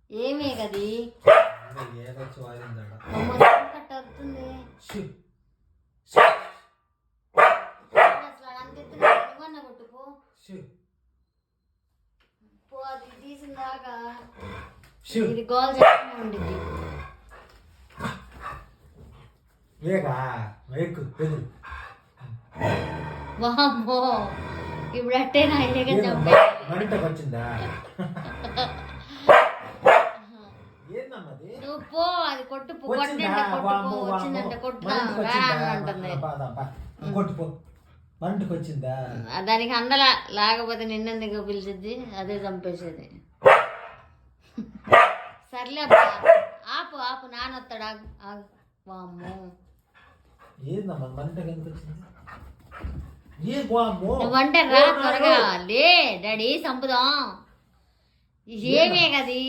ఏమే కది ఏదొచ్చి వారిందాడ కట్టవుతుంది అసలు అంత కొట్టుకో పో అది తీసిందాకా ఇది గోల్ చేస్తూనే ఉండిద్ది. వామ్మో ఇప్పుడు అట్టే నా ఇల్లేగా వచ్చిందా నువ్వు పో అది కొట్టుపో కొట్టినంటే కొట్టుపో వచ్చిందంటే కొట్టుకో అంటుంది. కొట్టుపో మంటకు వచ్చిందా దానికి అందలా లేకపోతే నిన్నెందుకు పిలిచిద్ది అదే చంపేసేది. సర్లే అబ్బా ఆపు ఆపు నానొస్తాడు వామ్మో ఏందమ్మా మంటకు ఎందుకు వచ్చింది నువ్వంటే రా త్వరగా లే డాడీ చంపుదాం. ఏమే కది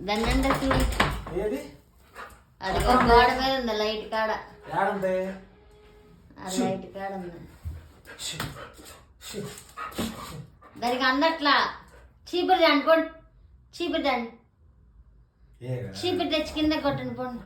దాన్నంటే చూడు అది గోడ మీద ఉంది లైట్ కాడ అది లైట్ కాడ ఉంది దానికి అందట్లా చీపురు దాన్ని పోండి చీపురు తెచ్చి కింద కొట్టండి పోండి.